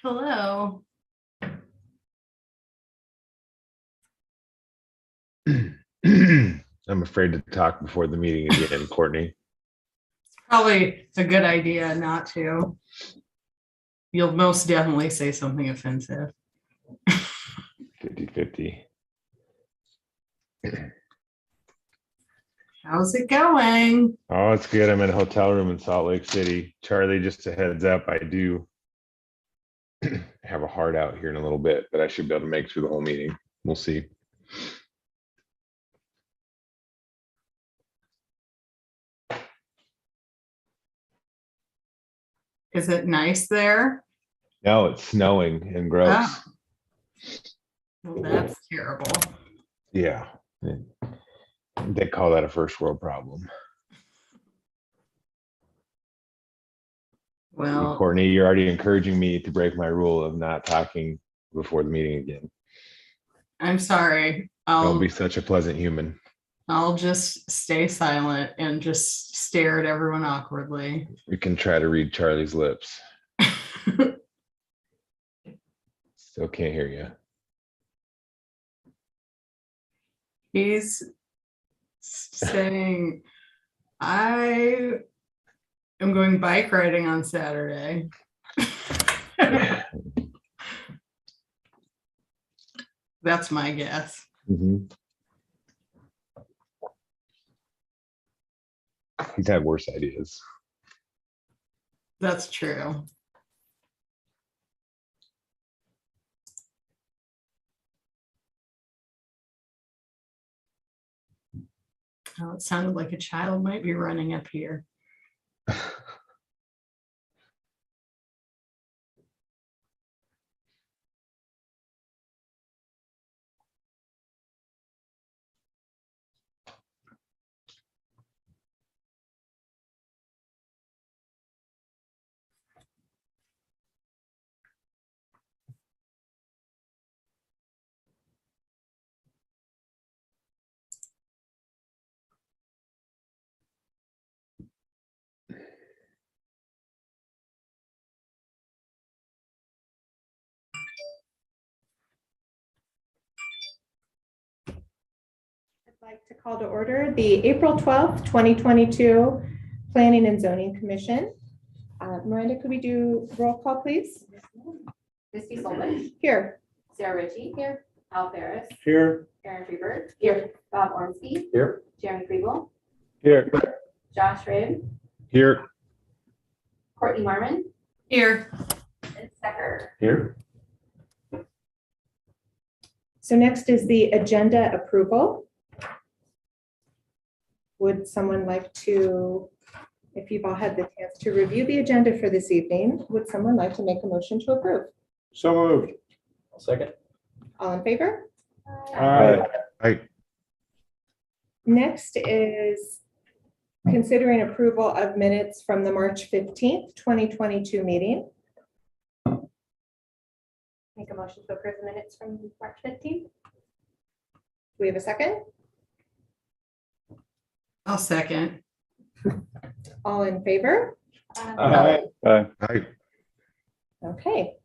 Hello. I'm afraid to talk before the meeting again, Courtney. Probably a good idea not to. You'll most definitely say something offensive. 50-50. How's it going? Oh, it's good. I'm in a hotel room in Salt Lake City. Charlie, just a heads up, I do have a heart out here in a little bit, but I should be able to make it through the whole meeting. We'll see. Is it nice there? No, it's snowing and gross. Oh. Well, that's terrible. Yeah. They call that a first world problem. Well, Courtney, you're already encouraging me to break my rule of not talking before the meeting again. I'm sorry. Don't be such a pleasant human. I'll just stay silent and just stare at everyone awkwardly. You can try to read Charlie's lips. Still can't hear you. He's saying, I am going bike riding on Saturday. That's my guess. He's had worse ideas. That's true. Oh, it sounded like a child might be running up here. I'd like to call to order the April 12th, 2022 Planning and Zoning Commission. Miranda, could we do roll call, please? Misty Solomon. Here. Sarah Ritchie. Here. Al Ferris. Here. Aaron Freeberg. Here. Bob Ormsby. Here. Jeremy Friebel. Here. Josh Rabe. Here. Courtney Marmon. Here. And Stecker. Here. So next is the agenda approval. Would someone like to, if you've all had the chance to review the agenda for this evening, would someone like to make a motion to approve? So moved. I'll second. All in favor? Aye. Next is considering approval of minutes from the March 15th, 2022 meeting. Make a motion to approve the minutes from March 15th. Do we have a second? I'll second. All in favor? Aye. Aye. Okay.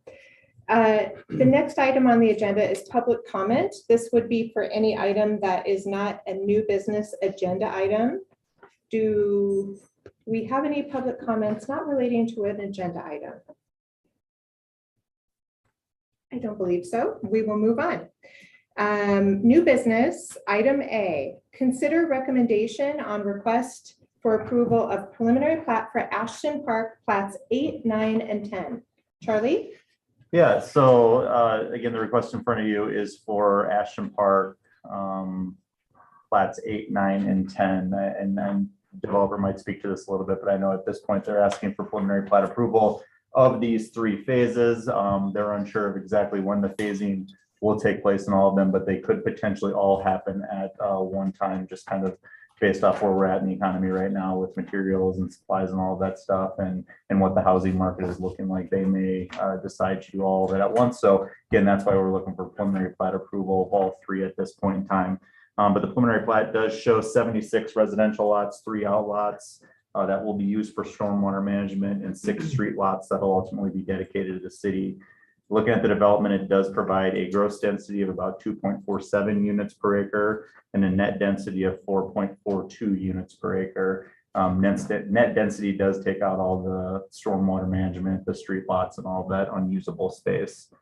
The next item on the agenda is public comment. This would be for any item that is not a new business agenda item. Do we have any public comments not relating to an agenda item? I don't believe so. We will move on. New business, item A, consider recommendation on request for approval of preliminary plat for Ashton Park plats 8, 9, and 10. Charlie? Yeah, so again, the request in front of you is for Ashton Park, plats 8, 9, and 10. And then developer might speak to this a little bit, but I know at this point they're asking for preliminary plat approval of these 3 phases. They're unsure of exactly when the phasing will take place in all of them, but they could potentially all happen at one time, just kind of based off where we're at in the economy right now with materials and supplies and all of that stuff, and what the housing market is looking like. They may decide to do all of it at once. So again, that's why we're looking for preliminary plat approval of all 3 at this point in time. But the preliminary plat does show 76 residential lots, 3 outlots that will be used for stormwater management, and 6 street lots that will ultimately be dedicated to the city. Looking at the development, it does provide a gross density of about 2.47 units per acre and a net density of 4.42 units per acre. Net density does take out all the stormwater management, the street lots and all that unusable space.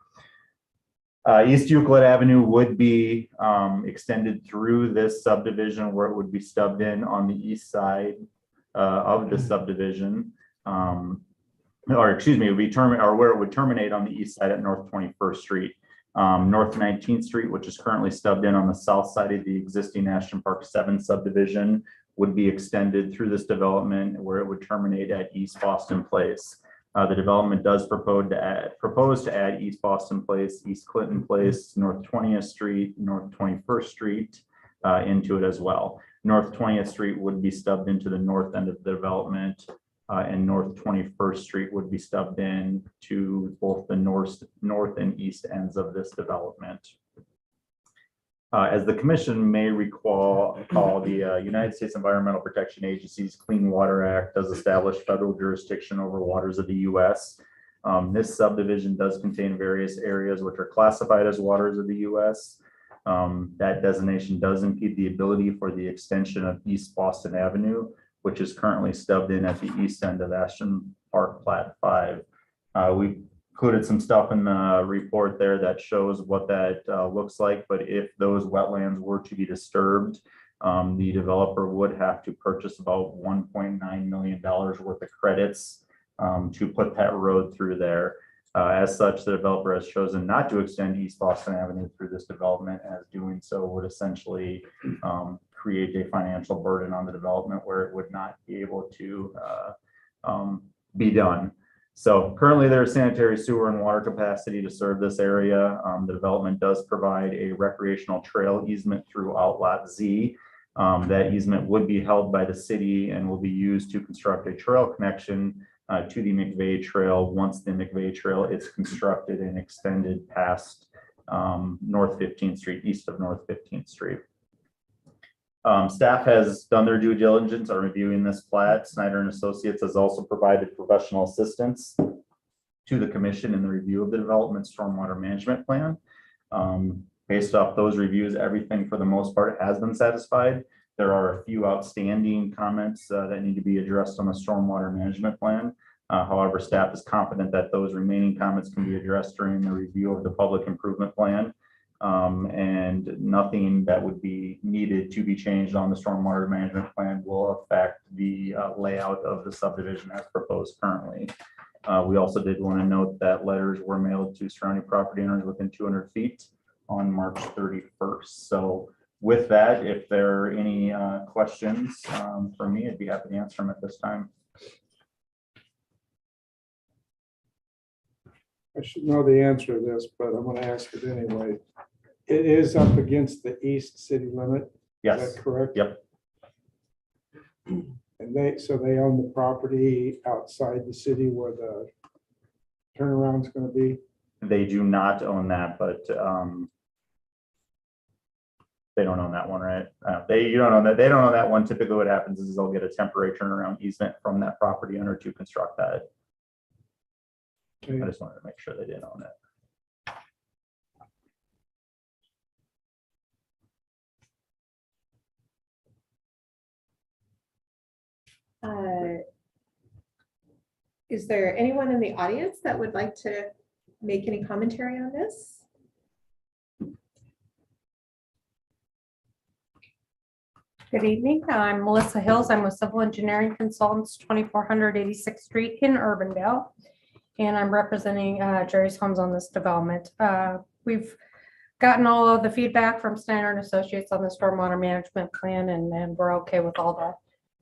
East Euclid Avenue would be extended through this subdivision where it would be stubbed in on the east side of the subdivision. Or excuse me, it would be where it would terminate on the east side at North 21st Street. North 19th Street, which is currently stubbed in on the south side of the existing Ashton Park 7 subdivision, would be extended through this development where it would terminate at East Boston Place. The development does propose to add East Boston Place, East Clinton Place, North 20th Street, North 21st Street into it as well. North 20th Street would be stubbed into the north end of the development, and North 21st Street would be stubbed in to both the north and east ends of this development. As the commission may recall, the United States Environmental Protection Agency's Clean Water Act does establish federal jurisdiction over waters of the U.S. This subdivision does contain various areas which are classified as waters of the U.S. That designation does impede the ability for the extension of East Boston Avenue, which is currently stubbed in at the east end of Ashton Park Plat 5. We included some stuff in the report there that shows what that looks like, but if those wetlands were to be disturbed, the developer would have to purchase about $1.9 million worth of credits to put that road through there. As such, the developer has chosen not to extend East Boston Avenue through this development, as doing so would essentially create a financial burden on the development where it would not be able to be done. So currently there's sanitary sewer and water capacity to serve this area. The development does provide a recreational trail easement through Outlot Z. That easement would be held by the city and will be used to construct a trail connection to the McVeigh Trail once the McVeigh Trail is constructed and extended past North 15th Street, east of North 15th Street. Staff has done their due diligence on reviewing this plat. Snyder and Associates has also provided professional assistance to the commission in the review of the development stormwater management plan. Based off those reviews, everything for the most part has been satisfied. There are a few outstanding comments that need to be addressed on the stormwater management plan. However, staff is confident that those remaining comments can be addressed during the review of the public improvement plan. And nothing that would be needed to be changed on the stormwater management plan will affect the layout of the subdivision as proposed currently. We also did want to note that letters were mailed to surrounding property owners within 200 feet on March 31st. So with that, if there are any questions for me, I'd be happy to answer them at this time. I should know the answer to this, but I'm going to ask it anyway. It is up against the east city limit. Is Yes. that correct? Yep. And they own the property outside the city where the turnaround's going to be? They do not own that, but they don't own that one, right? You don't own that. They don't own that one. Typically what happens is they'll get a temporary turnaround easement from that property owner to construct that. Okay. I just wanted to make sure they didn't own it. Is there anyone in the audience that would like to make any commentary on this? Good evening. I'm Melissa Hills. I'm with Civil Engineering Consultants, 2400 86th Street in Urbandale. And I'm representing Jerry's Homes on this development. We've gotten all of the feedback from Snyder and Associates on the stormwater management plan, and we're okay with all the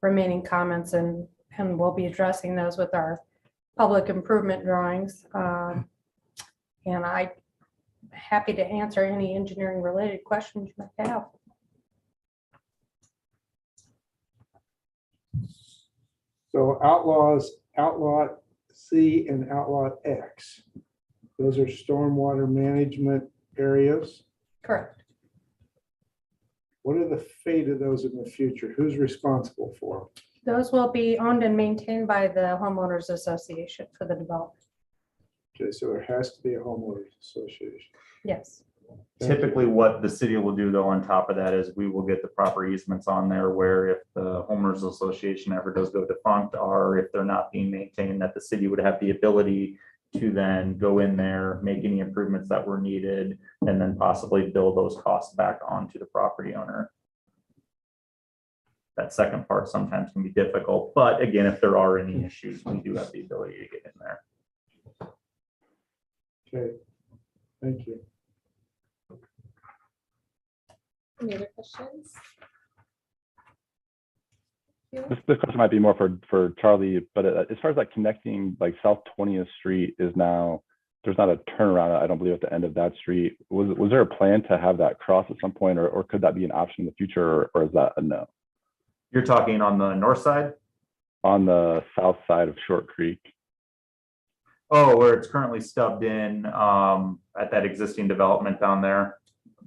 remaining comments, and we'll be addressing those with our public improvement drawings. And I'm happy to answer any engineering related questions you might have. So Outlot C and Outlot X, those are stormwater management areas. Correct. What are the fate of those in the future? Who's responsible for them? Those will be owned and maintained by the homeowners association for the development. Okay, so there has to be a homeowners association. Yes. Typically, what the city will do though on top of that is we will get the proper easements on there where if the homeowners association ever does go defunct, or if they're not being maintained, that the city would have the ability to then go in there, make any improvements that were needed, and then possibly bill those costs back onto the property owner. That second part sometimes can be difficult, but again, if there are any issues, we do have the ability to get in there. Okay, thank you. Any other questions? This question might be more for Charlie, but as far as like connecting like South 20th Street is now, there's not a turnaround, I don't believe, at the end of that street. Was there a plan to have that cross at some point, or could that be an option in the future, or is that a no? You're talking on the north side? On the south side of Short Creek. Oh, where it's currently stubbed in at that existing development down there.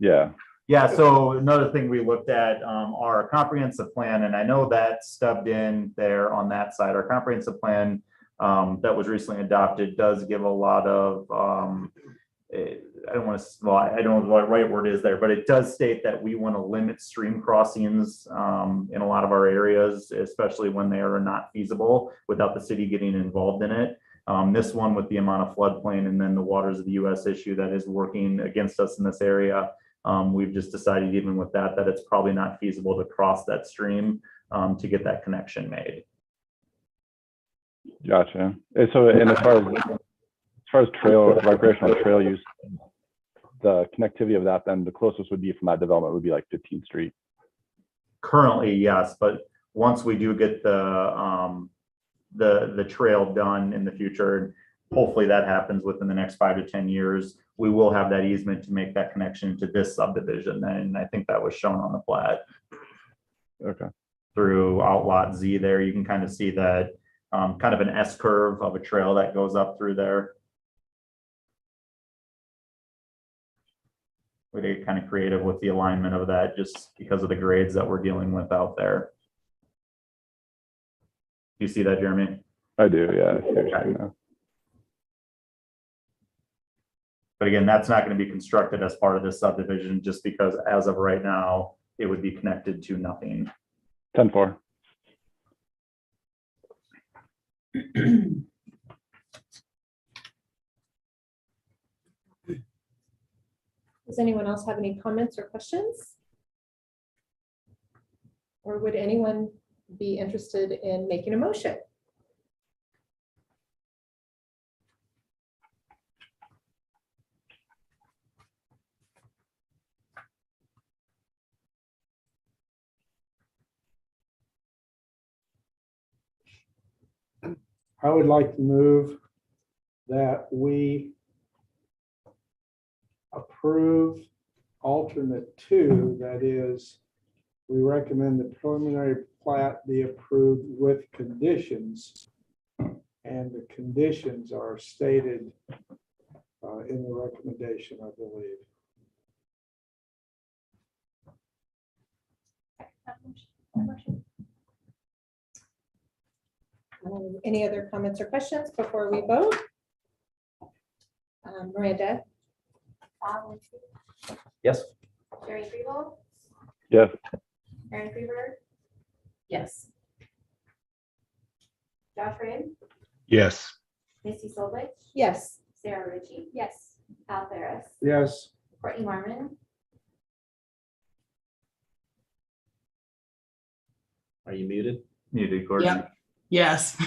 Yeah. Yeah, so another thing we looked at our comprehensive plan, and I know that stubbed in there on that side. Our comprehensive plan that was recently adopted does give a lot of, I don't want to, well, I don't know what the right word is there, but it does state that we want to limit stream crossings in a lot of our areas, especially when they are not feasible without the city getting involved in it. This one with the amount of floodplain and then the waters of the US issue that is working against us in this area. We've just decided even with that it's probably not feasible to cross that stream to get that connection made. Gotcha. And so, and as far as trail, recreational trail use, the connectivity of that, then the closest would be from that development would be like 15th Street. Currently, yes, but once we do get the trail done in the future, hopefully that happens within the next 5 to 10 years, we will have that easement to make that connection to this subdivision. And I think that was shown on the plat. Okay. Through outlot Z there, you can kind of see that kind of an S curve of a trail that goes up through there. We get kind of creative with the alignment of that just because of the grades that we're dealing with out there. You see that, Jeremy? I do, yeah. I see what you're saying now. But again, that's not going to be constructed as part of this subdivision just because as of right now, it would be connected to nothing. 10-4. Does anyone else have any comments or questions? Or would anyone be interested in making a motion? I would like to move that we approve alternate 2, that is, we recommend the preliminary plat be approved with conditions, and the conditions are stated in the recommendation, I believe. Any other comments or questions before we vote? Miranda? Bob Lindsay, Yes. Jerry Freehold, Yes. Aaron Freeberg, Yes. Josh Reed, Yes. Missy Solvich, Yes. Sarah Ritchie. Yes. Al Ferris, Yes, Courtney Marman, Are you muted? Muted, Courtney. Yep. Yes.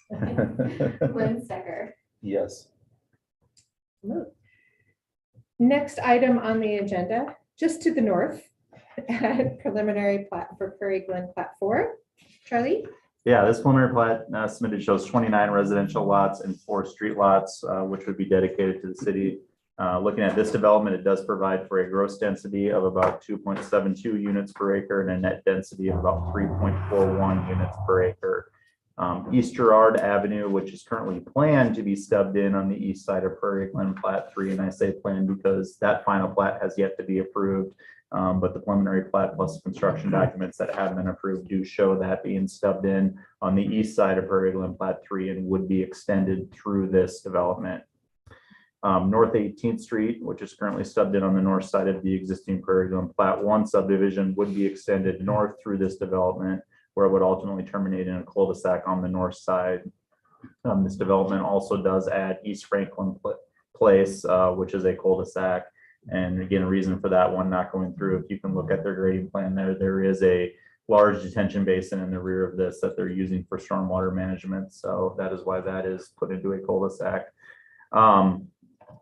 Lynn Stecker. Yes. Next item on the agenda, just to the north, preliminary plat for Prairie Glen Plat 4. Charlie? Yeah, this preliminary plat submitted shows 29 residential lots and 4 street lots, which would be dedicated to the city. Looking at this development, it does provide for a gross density of about 2.72 units per acre and a net density of about 3.41 units per acre. East Girard Avenue, which is currently planned to be stubbed in on the east side of Prairie Glen Plat 3, and I say planned because that final plat has yet to be approved. But the preliminary plat plus construction documents that have been approved do show that being stubbed in on the east side of Prairie Glen Plat 3 and would be extended through this development. North 18th Street, which is currently stubbed in on the north side of the existing Prairie Glen Plat 1 subdivision, would be extended north through this development, where it would ultimately terminate in a cul-de-sac on the north side. This development also does add East Franklin Place, which is a cul-de-sac. And again, a reason for that one not going through, if you can look at their grading plan there is a large detention basin in the rear of this that they're using for stormwater management. So that is why that is put into a cul-de-sac.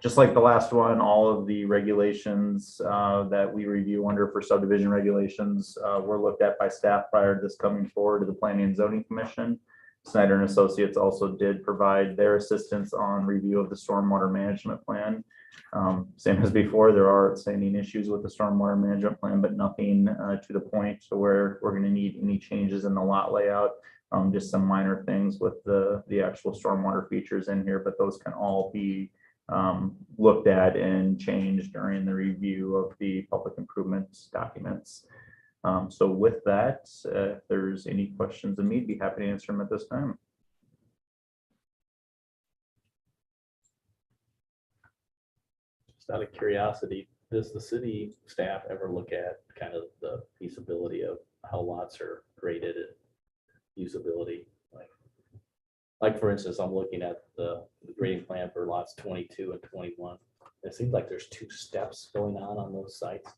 Just like the last one, all of the regulations that we review under for subdivision regulations were looked at by staff prior to this coming forward to the Planning and Zoning Commission. Snyder and Associates also did provide their assistance on review of the stormwater management plan. Same as before, there are outstanding issues with the stormwater management plan, but nothing to the point to where we're going to need any changes in the lot layout. Just some minor things with the actual stormwater features in here, but those can all be looked at and changed during the review of the public improvements documents. So with that, if there's any questions of me, I'd be happy to answer them at this time. Just out of curiosity, does the city staff ever look at kind of the feasibility of how lots are graded and usability? Like for instance, I'm looking at the grading plan for lots 22 and 21. It seems like there's 2 steps going on those sites.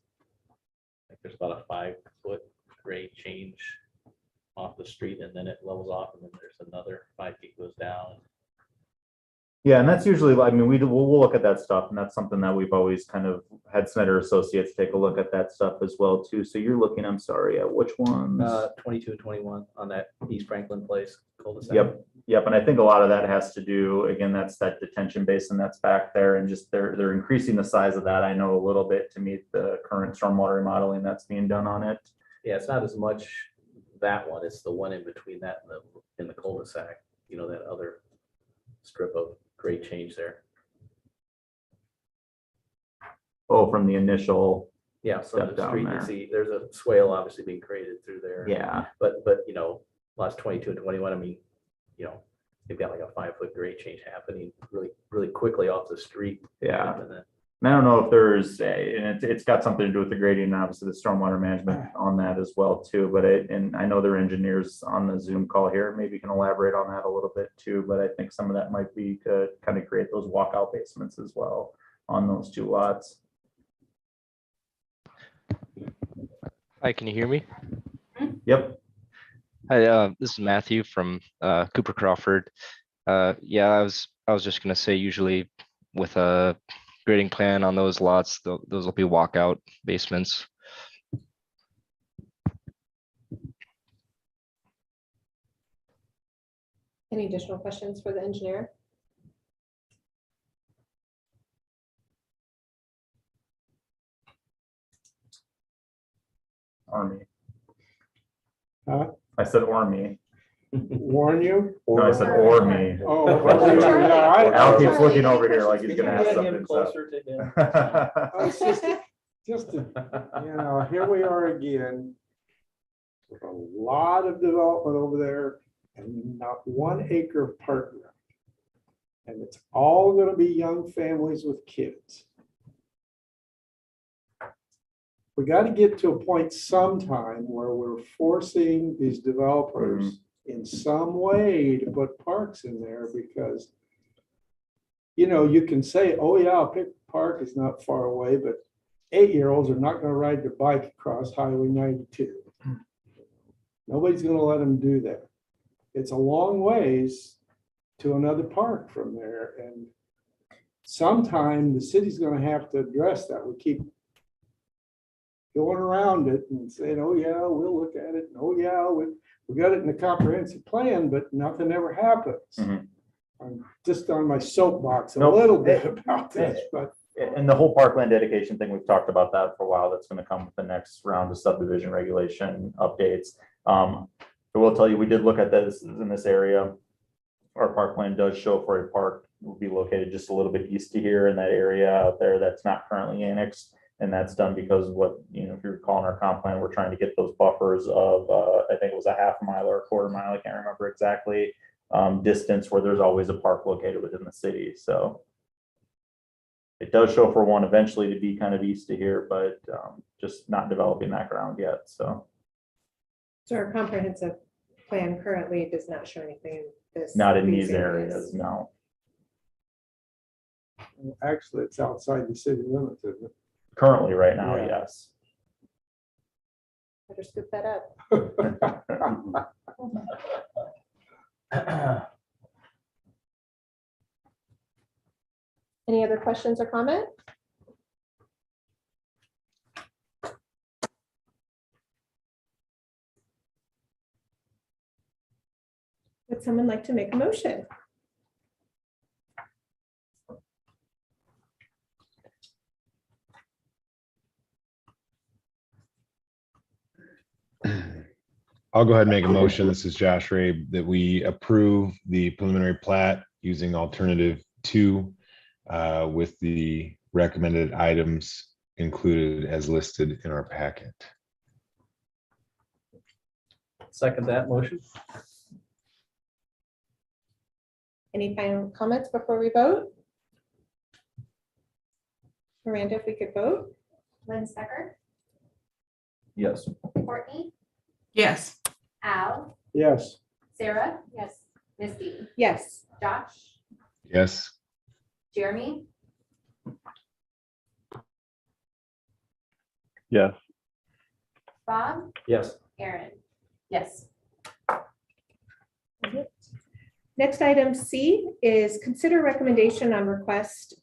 Like there's about a 5-foot grade change off the street, and then it levels off, and then there's another 5 feet goes down. Yeah, and that's usually, I mean, we'll look at that stuff, and that's something that we've always kind of had Snyder Associates take a look at that stuff as well too. So you're looking, I'm sorry, at which ones? 22 and 21 on that East Franklin Place cul-de-sac. Yep, and I think a lot of that has to do, again, that's that detention basin that's back there, and just they're increasing the size of that, I know, a little bit to meet the current stormwater remodeling that's being done on it. Yeah, it's not as much that one, it's the one in between that and in the cul-de-sac, you know, that other strip of grade change there. Oh, from the initial, Yeah, from Step the down street, there. you see, there's a swale obviously being created through there. yeah, But you know, lots 22 and 21, I mean, you know, they've got like a 5-foot grade change happening really quickly off the street. yeah. And then, And I don't know if there's, and it's got something to do with the grading and obviously the stormwater management on that as well too, but and I know there are engineers on the Zoom call here, maybe can elaborate on that a little bit too, but I think some of that might be to kind of create those walkout basements as well on those 2 lots. Hi, can you hear me? Yep. Hi, this is Matthew from Cooper Crawford. Yeah, I was just gonna say, usually with a grading plan on those lots, those will be walkout basements. Any additional questions for the engineer? Army. Huh? I said or me. Warn you? No, I said or me. Oh, yeah, Al keeps Charlie. looking over here like he's gonna ask Get him something. so. closer to him. It's just, here we are again. With a lot of development over there and not 1 acre of park ground. And it's all gonna be young families with kids. We got to get to a point sometime where we're forcing these developers in some way to put parks in there, because you can say, oh yeah, Pick Park is not far away, but 8-year-olds are not going to ride their bike across Highway 92. Nobody's going to let them do that. It's a long ways to another park from there, and sometime the city's going to have to address that. We keep going around it and saying, oh yeah, we'll look at it. And, oh yeah, we got it in the comprehensive plan, but nothing ever happens. Mhm. I'm just on my soapbox a Nope. little bit about this, but And the whole parkland dedication thing, we've talked about that for a while. That's going to come with the next round of subdivision regulation updates. I will tell you, we did look at this in this area. Our parkland does show for a park will be located just a little bit east of here in that area out there that's not currently annexed. And that's done because if you recall in our comp plan, we're trying to get those buffers of, I think it was a half mile or a quarter mile, I can't remember exactly, distance where there's always a park located within the city. So It does show for one eventually to be kind of east of here, but just not developing that ground yet, so. So our comprehensive plan currently does not show anything in this. Not in these areas, no. Actually, it's outside the city limits, isn't it? Currently, right now, Yeah. yes. Better scoop that up. Any other questions or comment? Would someone like to make a motion? I'll go ahead and make a motion. This is Josh Ray, that we approve the preliminary plat using alternative 2 with the recommended items included as listed in our packet. Second that motion. Any final comments before we vote? Miranda, if we could vote? Lynn Stecker, Yes. Courtney, Yes. Al, Yes, Sarah. Yes. Misty, Yes. Josh, Yes. Jeremy, Yes. Bob, Yes. Aaron. Yes. Next item C is consider recommendation on request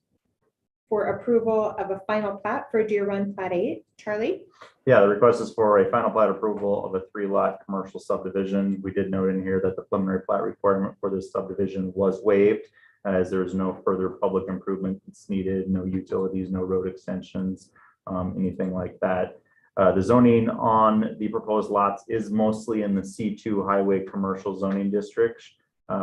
for approval of a final plat for Deer Run Plat 8. Charlie? Yeah, the request is for a final plat approval of a 3-lot commercial subdivision. We did note in here that the preliminary plat requirement for this subdivision was waived, as there is no further public improvement that's needed, no utilities, no road extensions, anything like that. The zoning on the proposed lots is mostly in the C2 highway commercial zoning district,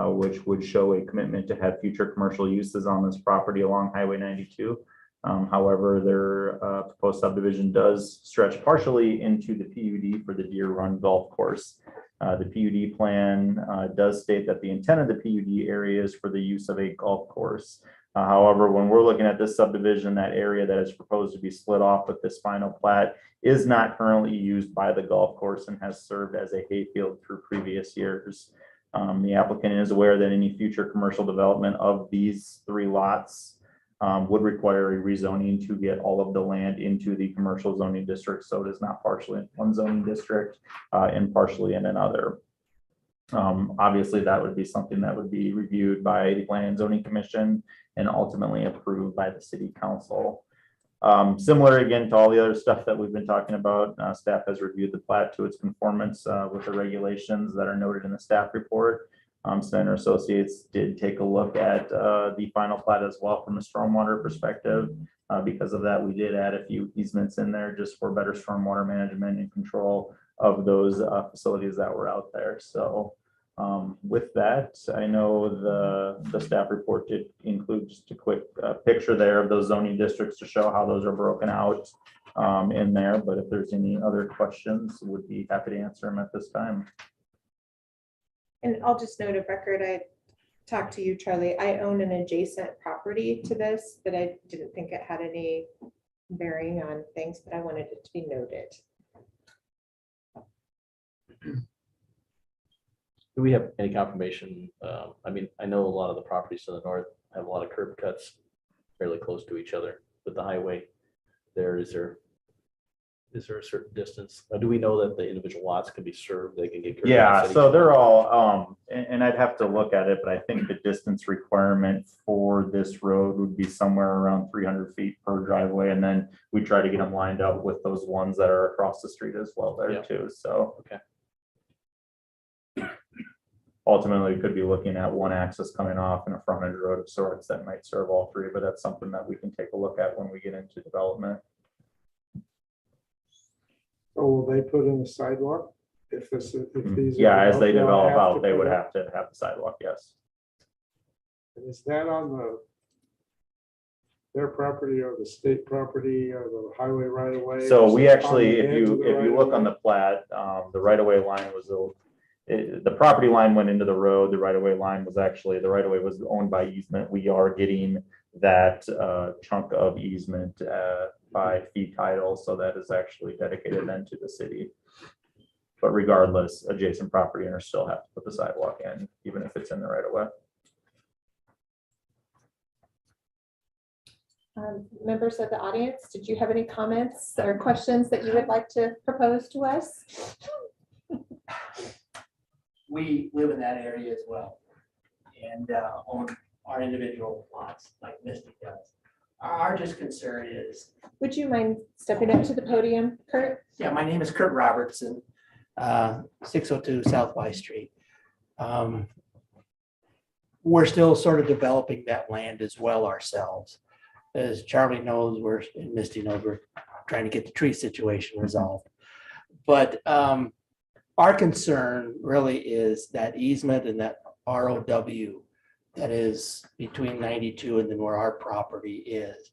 which would show a commitment to have future commercial uses on this property along Highway 92. However, their proposed subdivision does stretch partially into the PUD for the Deer Run Golf Course. The PUD plan does state that the intent of the PUD area is for the use of a golf course. However, when we're looking at this subdivision, that area that is proposed to be split off with this final plat is not currently used by the golf course and has served as a hayfield through previous years. The applicant is aware that any future commercial development of these 3 lots would require a rezoning to get all of the land into the commercial zoning district. So it is not partially in one zoning district and partially in another. Obviously, that would be something that would be reviewed by the Planning and Zoning Commission and ultimately approved by the City Council. Similar again to all the other stuff that we've been talking about, staff has reviewed the plat to its conformance with the regulations that are noted in the staff report. Snyder Associates did take a look at the final plat as well from a stormwater perspective. Because of that, we did add a few easements in there just for better stormwater management and control of those facilities that were out there. So with that, I know the staff report did include just a quick picture there of those zoning districts to show how those are broken out in there. But if there's any other questions, would be happy to answer them at this time. And I'll just note of record, I talked to you, Charlie. I own an adjacent property to this, but I didn't think it had any bearing on things, but I wanted it to be noted. Do we have any confirmation? I mean, I know a lot of the properties to the north have a lot of curb cuts fairly close to each other with the highway. Is there a certain distance? Do we know that the individual lots can be served? They can get. curb Yeah, cuts at so each they're one? all, and I'd have to look at it, but I think the distance requirement for this road would be somewhere around 300 feet per driveway. And then we try to get them lined up with those ones that are across the street as well there Yeah. too, so. Okay. Ultimately, we could be looking at one axis coming off and a frontage road of sorts that might serve all 3, but that's something that we can take a look at when we get into development. so will they put in a sidewalk if this, if these? are Yeah, as they they'll develop have out, to they put would it- have to have the sidewalk, yes. Is that on their property or the state property or the highway right away? So we Is it on actually, the if edge of you the look on right-of-way? the plat, the right of way line was the property line went into the road. The right-of-way line was actually, the right-of-way was owned by easement. We are getting that chunk of easement by fee title. So that is actually dedicated then to the city. But regardless, adjacent property owners still have to put the sidewalk in, even if it's in the right-of-way. Members of the audience, did you have any comments or questions that you would like to propose to us? We live in that area as well and own our individual lots like Misty does. Our just concern is, Would you mind stepping up to the podium, Kurt? yeah, my name is Kurt Robertson, 602 South Y Street. We're still sort of developing that land as well ourselves. As Charlie knows, and Misty knows, we're trying to get the tree situation resolved. But our concern really is that easement and that ROW that is between 92 and then where our property is.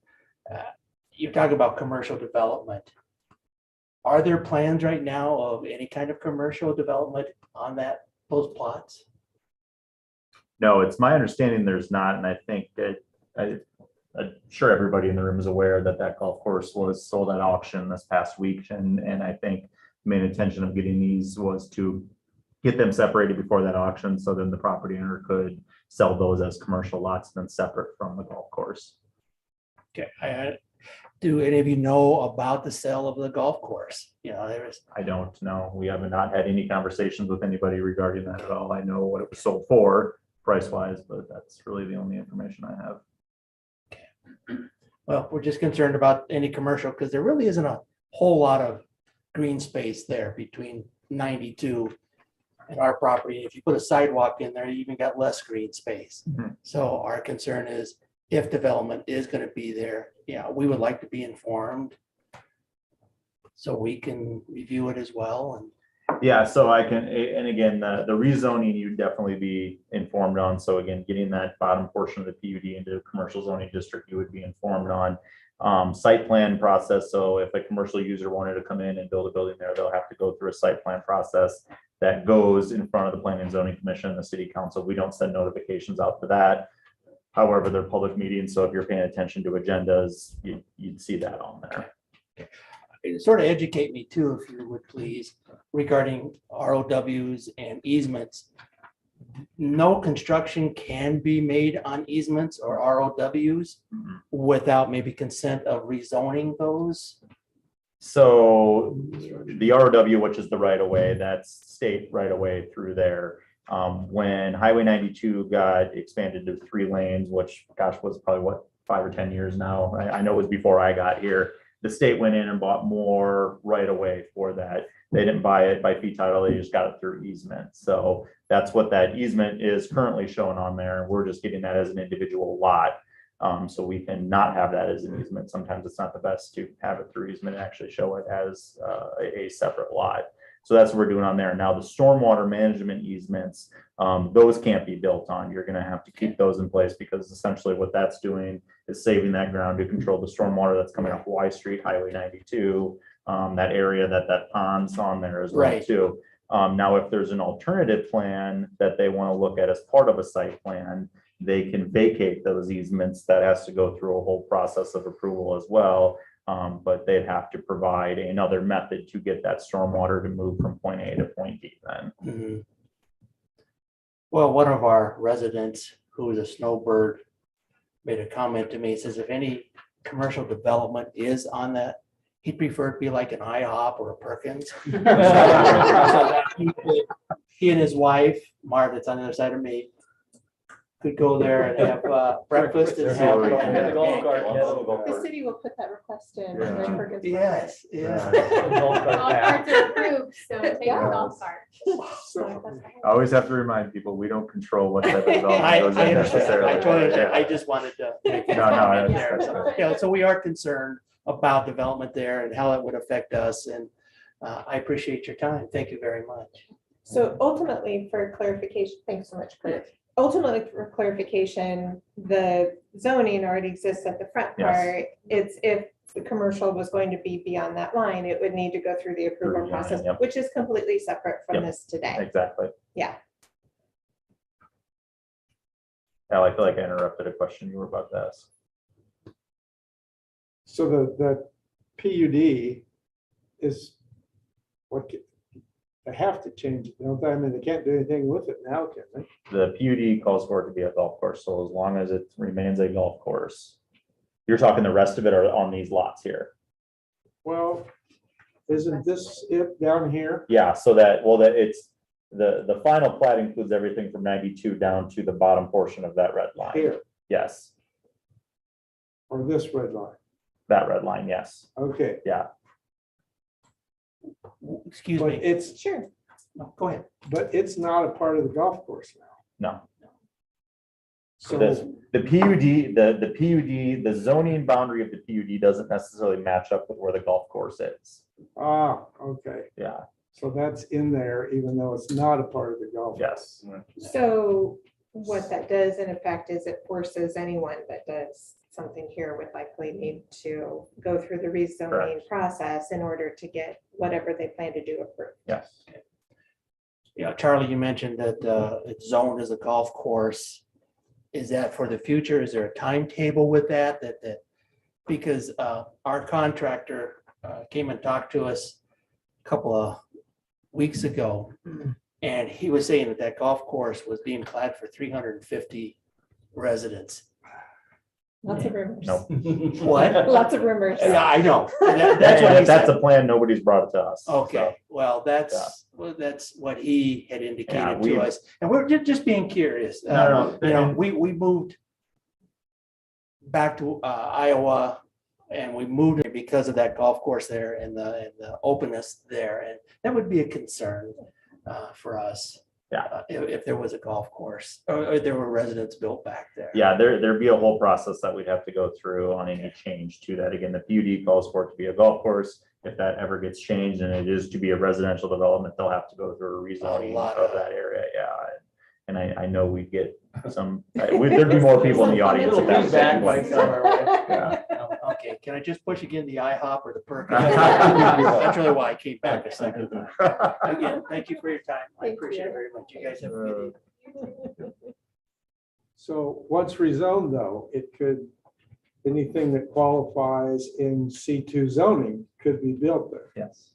You're talking about commercial development. Are there plans right now of any kind of commercial development on those plots? No, it's my understanding there's not, and I think that I'm sure everybody in the room is aware that that golf course was sold at auction this past week, and I think the main intention of getting these was to get them separated before that auction, so then the property owner could sell those as commercial lots, then separate from the golf course. Okay, do any of you know about the sale of the golf course? You know, I don't know. We have not had any conversations with anybody regarding that at all. I know what it was sold for price wise, but that's really the only information I have. well, we're just concerned about any commercial because there really isn't a whole lot of green space there between 92 and our property. If you put a sidewalk in there, you even got less green space. Mhm. So our concern is if development is going to be there, yeah, we would like to be informed so we can review it as well. And Yeah, so I can, and again, the rezoning you'd definitely be informed on. So again, getting that bottom portion of the PUD into a commercial zoning district, you would be informed on. Site plan process. So if a commercial user wanted to come in and build a building there, they'll have to go through a site plan process that goes in front of the Planning and Zoning Commission and the City Council. We don't send notifications out for that. However, they're public meetings, so if you're paying attention to agendas, you'd see that on there. sort of educate me too, if you would please, regarding ROWs and easements. No construction can be made on easements or ROWs without maybe consent of rezoning those. So the ROW, which is the right of way, that's state right of way through there. When Highway 92 got expanded to 3 lanes, which gosh, was probably what, 5 or 10 years now. I know it was before I got here. The state went in and bought more right of way for that. They didn't buy it by fee title, they just got it through easement. So that's what that easement is currently shown on there. We're just getting that as an individual lot. So we can not have that as an easement. Sometimes it's not the best to have it through easement and actually show it as a separate lot. So that's what we're doing on there. Now the stormwater management easements, those can't be built on. You're gonna have to keep those in place because essentially what that's doing is saving that ground to control the stormwater that's coming off Y Street, Highway 92, that area that pond's on there as well too. Now, if there's an alternative plan that they want to look at as part of a site plan, they can vacate those easements. That has to go through a whole process of approval as well. But they'd have to provide another method to get that stormwater to move from point A to point B then. Well, one of our residents who is a snowbird made a comment to me. He says if any commercial development is on that, he'd prefer it be like an IHOP or a Perkins. So that he and his wife, Marv, that's on the other side of me, could go there and have breakfast and have. The city will put that request in. Yeah. under Perkins Yes, yeah. Golf carts are approved, so take a golf cart. I always have to remind people, we don't control what type of development I goes in understand. necessarily. I totally understand. Yeah. I just wanted to make a No, no, comment I there. understand. So, yeah, so we are concerned about development there and how it would affect us. And I appreciate your time. Thank you very much. So ultimately, for clarification, thanks so much, Kurt. Ultimately, for clarification, the zoning already exists at the front Yes. part. It's if the commercial was going to be beyond that line, it would need to go through the approval Through, process, yep. which is completely separate from Yep. this today. Exactly. Yeah. Al, I feel like I interrupted a question you were about to ask. So the PUD is what, they have to change it, don't they? I mean, they can't do anything with it now, can they? The PUD calls for it to be a golf course, so as long as it remains a golf course. You're talking the rest of it are on these lots here. Well, isn't this it down here? Yeah, so that, well, that it's, the final plat includes everything from 92 down to the bottom portion of that red line. Here, Yes, or this red line? that red line, yes. Okay, Yeah, Excuse but me. it's, Sure. No, go ahead. but it's not a part of the golf course now. no. So, The PUD, the PUD, the zoning boundary of the PUD doesn't necessarily match up with where the golf course is. okay, Yeah, so that's in there, even though it's not a part of the golf. yes. So what that does in effect is it forces anyone that does something here would likely need to go through the rezoning Correct. process in order to get whatever they plan to do approved. Yes. Yeah, Charlie, you mentioned that it's zoned as a golf course. Is that for the future? Is there a timetable with that? Because our contractor came and talked to us a couple of weeks ago, and he was saying that that golf course was being planned for 350 residents. Lots of rumors. No. What? Lots of rumors. Yeah, I know. That's That's what he if that's said. a plan, nobody's brought it to us. Okay, well, Yeah. that's what he had indicated we- to us, and we're just being curious. No, You know, we moved back to Iowa, and we moved it because of that golf course there and the openness there, and that would be a concern for us. Yeah. If there was a golf course, or there were residents built back there. Yeah, there'd be a whole process that we'd have to go through on any change to that. Again, the PUD calls for it to be a golf course. If that ever gets changed and it is to be a residential development, they'll have to go through a rezoning lot of of- that area, yeah. And I know we'd get some, there'd be more people in the audience. if that was taking place. Yeah. Okay, can I just push again the IHOP or the perk? That's really why I came back a second time. Again, thank you for your time. I Thank appreciate you. it very much. You guys have a good evening. So once rezoned though, it could, anything that qualifies in C2 zoning could be built there. Yes.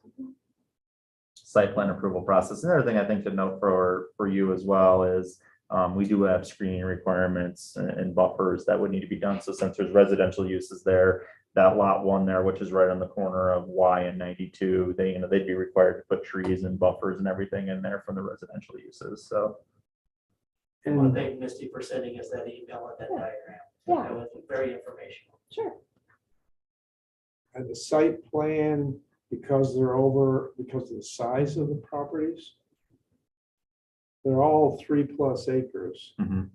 Site plan approval process. Another thing I think to note for you as well is we do have screening requirements and buffers that would need to be done. So since there's residential uses there, that lot one there, which is right on the corner of Y and 92, they'd be required to put trees and buffers and everything in there from the residential uses. So I want to thank Misty for sending us that email and that diagram. Yeah. That was very informational. Sure. And the site plan, because of the size of the properties, they're all 3+ acres. mhm.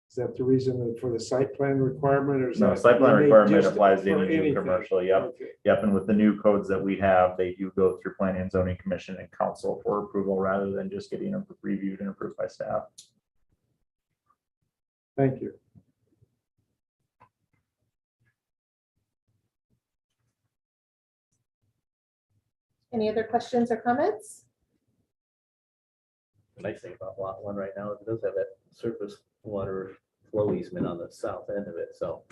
Is that the reason for the site plan requirement or is No, that? site plan they requirement just applies to for any new anything? commercial, yep. Okay. Yep, and with the new codes that we have, they do go through planning and zoning commission and council for approval rather than just getting them reviewed and approved by staff. Thank you. Any other questions or comments? The nice thing about lot one right now is it does have that surface water flow easement on the south end of it, so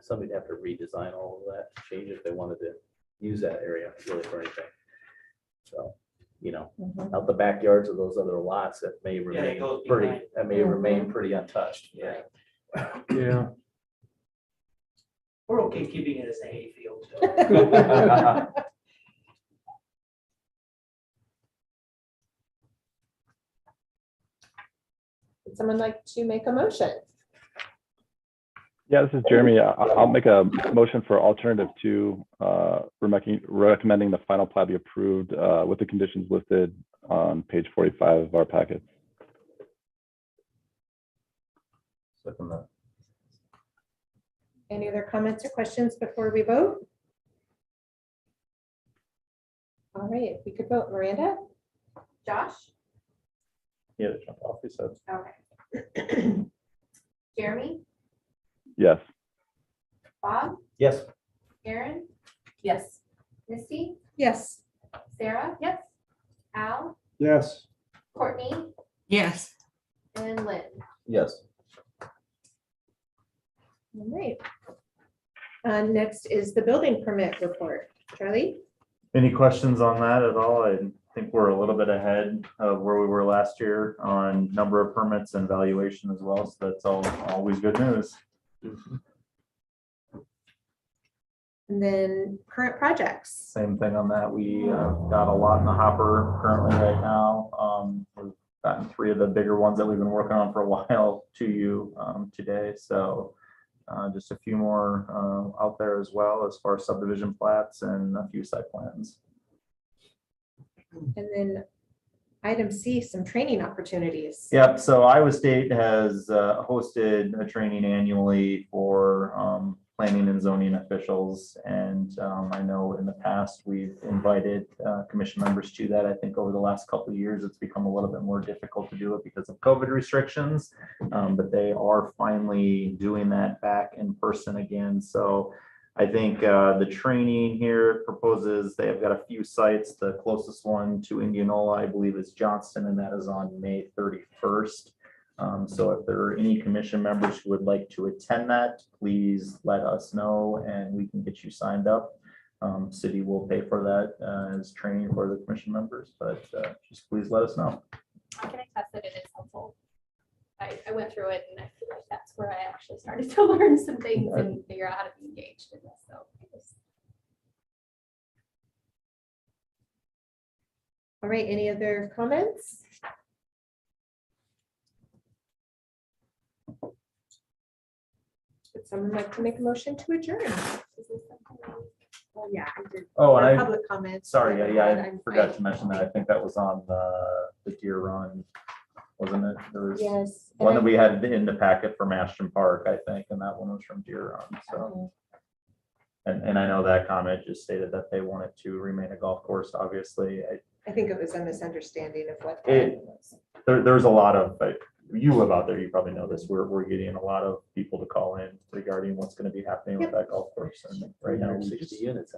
somebody'd have to redesign all of that, change if they wanted to use that area really for anything. So, you know, out the backyards of those other lots that may remain goes pretty, behind. that may remain pretty untouched. Yeah. Yeah. We're okay keeping it as a hayfield. Would someone like to make a motion? Yeah, this is Jeremy. I'll make a motion for alternative 2, recommending the final plat be approved with the conditions listed on page 45 of our packet. Any other comments or questions before we vote? All right, if we could vote, Miranda? Josh? Yeah, jump off, he said. Okay. Jeremy? Yes. Bob? Yes. Erin, Yes. Misty, Yes. Sarah. Yes. Al, Yes. Courtney, Yes. and Lynn. Yes. All right. Next is the building permit report. Charlie? Any questions on that at all? I think we're a little bit ahead of where we were last year on number of permits and valuation as well. So that's always good news. And then current projects. Same thing on that. We got a lot in the hopper currently right now. We've gotten 3 of the bigger ones that we've been working on for a while to you today. So just a few more out there as well as far as subdivision plats and a few site plans. And then item C, some training opportunities. Yep, so Iowa State has hosted a training annually for planning and zoning officials. And I know in the past, we've invited commission members to that. I think over the last couple of years, it's become a little bit more difficult to do it because of COVID restrictions. But they are finally doing that back in person again. So I think the training here proposes, they have got a few sites. The closest one to Indianola, I believe, is Johnston, and that is on May 31st. So if there are any commission members who would like to attend that, please let us know and we can get you signed up. City will pay for that as training for the commission members, but just please let us know. I can attest that it is helpful. I went through it and I feel like that's where I actually started to learn some things and figure out how to be engaged in this. So All right, any other comments? Would someone like to make a motion to adjourn? is this something Oh, yeah, I did. Oh, and Public comments. sorry, I forgot to mention that. I think that was on the Deer Run, wasn't it? There was Yes. one that we had in the packet from Ashton Park, I think, and that one was from Deer Run, so. And I know that comment just stated that they wanted to remain a golf course, obviously. I think it was a misunderstanding of what. It- There's a lot of, but you live out there, you probably know this, we're getting a lot of people to call in regarding what's gonna be happening with that golf course. And right now, we 60 just, units.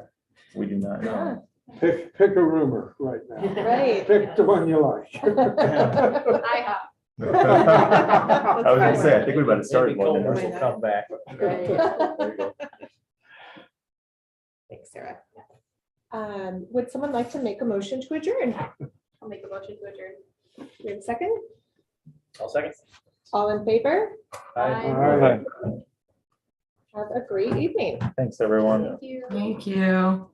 we do not know. Pick a rumor right now. Right. Pick the one you like. I have. I was gonna say, I think we better start. Maybe Culver's will come back. Right. There you go. Thanks, Sarah. Would someone like to make a motion to adjourn? I'll make a motion to adjourn. We have a second? I'll second. All in favor? Aye. All right. Have a great evening. Thanks, everyone. Thank you. Thank you.